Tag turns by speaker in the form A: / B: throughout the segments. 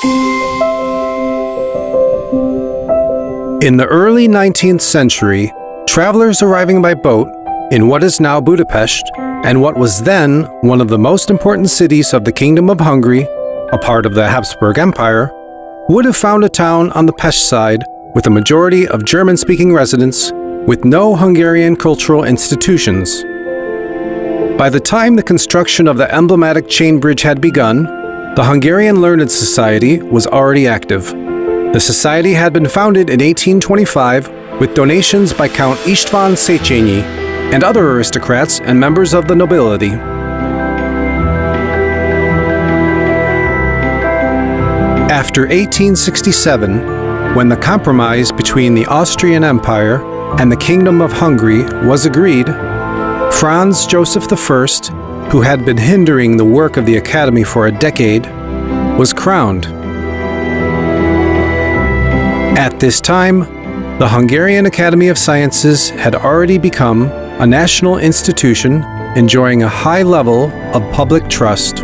A: In the early 19th century, travelers arriving by boat in what is now Budapest, and what was then one of the most important cities of the Kingdom of Hungary, a part of the Habsburg Empire, would have found a town on the Pest side with a majority of German-speaking residents with no Hungarian cultural institutions. By the time the construction of the emblematic chain bridge had begun, the Hungarian Learned Society was already active. The society had been founded in 1825 with donations by Count István Széchenyi and other aristocrats and members of the nobility. After 1867, when the compromise between the Austrian Empire and the Kingdom of Hungary was agreed, Franz Joseph I, who had been hindering the work of the Academy for a decade, was crowned. At this time, the Hungarian Academy of Sciences had already become a national institution enjoying a high level of public trust.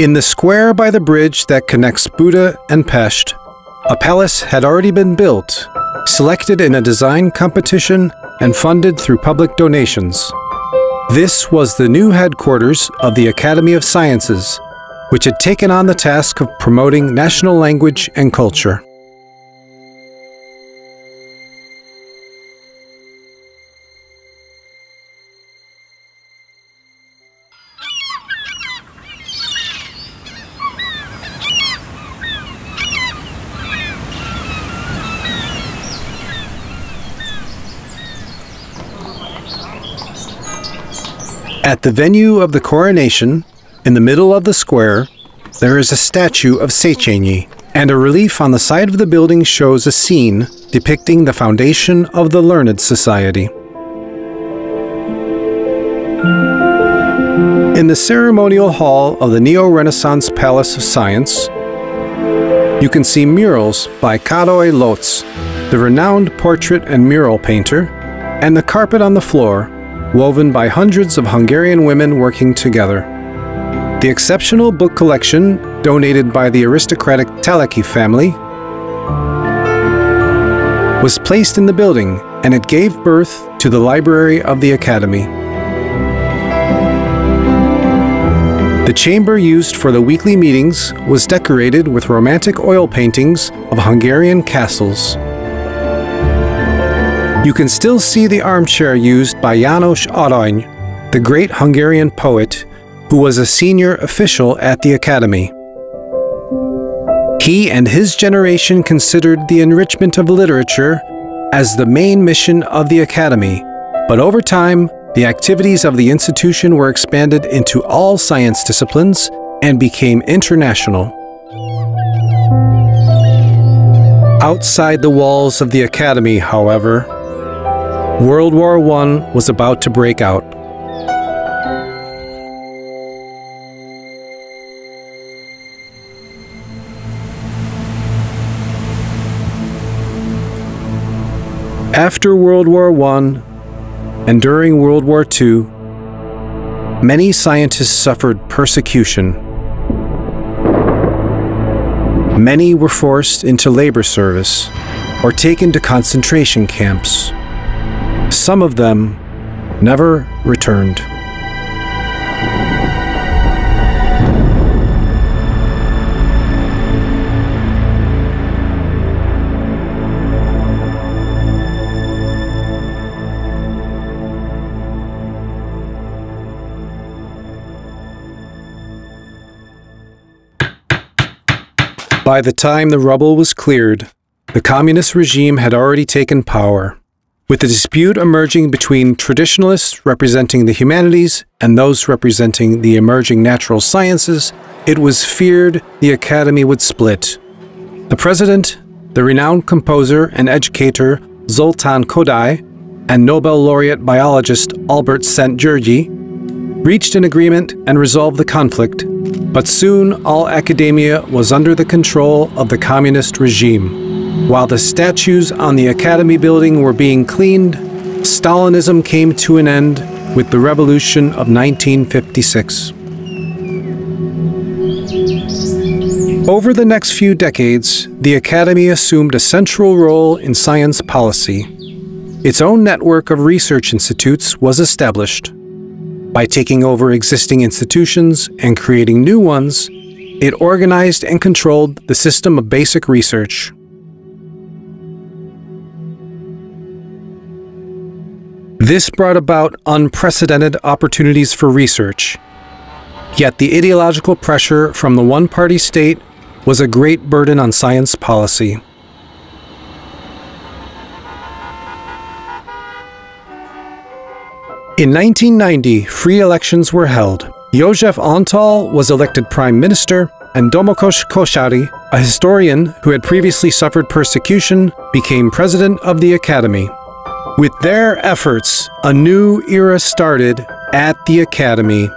A: In the square by the bridge that connects Buda and Pest, a palace had already been built, selected in a design competition and funded through public donations. This was the new headquarters of the Academy of Sciences, which had taken on the task of promoting national language and culture. At the venue of the coronation, in the middle of the square, there is a statue of Széchenyi, and a relief on the side of the building shows a scene depicting the foundation of the Learned Society. In the ceremonial hall of the Neo-Renaissance Palace of Science, you can see murals by Károly Lotz, the renowned portrait and mural painter, and the carpet on the floor, woven by hundreds of Hungarian women working together. The exceptional book collection, donated by the aristocratic Teleki family, was placed in the building, and it gave birth to the library of the Academy. The chamber used for the weekly meetings was decorated with romantic oil paintings of Hungarian castles. You can still see the armchair used by János Arany, the great Hungarian poet, who was a senior official at the Academy. He and his generation considered the enrichment of literature as the main mission of the Academy, but over time, the activities of the institution were expanded into all science disciplines and became international. Outside the walls of the Academy, however, World War I was about to break out. After World War I and during World War II, many scientists suffered persecution. Many were forced into labor service or taken to concentration camps. Some of them never returned. By the time the rubble was cleared, the communist regime had already taken power, with the dispute emerging between traditionalists representing the humanities and those representing the emerging natural sciences. It was feared the Academy would split. The president, the renowned composer and educator Zoltán Kodály, and Nobel laureate biologist Albert Szent-Györgyi reached an agreement and resolved the conflict, but soon all academia was under the control of the communist regime. While the statues on the Academy building were being cleaned, Stalinism came to an end with the revolution of 1956. Over the next few decades, the Academy assumed a central role in science policy. Its own network of research institutes was established. By taking over existing institutions and creating new ones, it organized and controlled the system of basic research. This brought about unprecedented opportunities for research. Yet the ideological pressure from the one-party state was a great burden on science policy. In 1990, free elections were held. József Antal was elected prime minister, and Domokos Kossuth, a historian who had previously suffered persecution, became president of the Academy. With their efforts, a new era started at the Academy.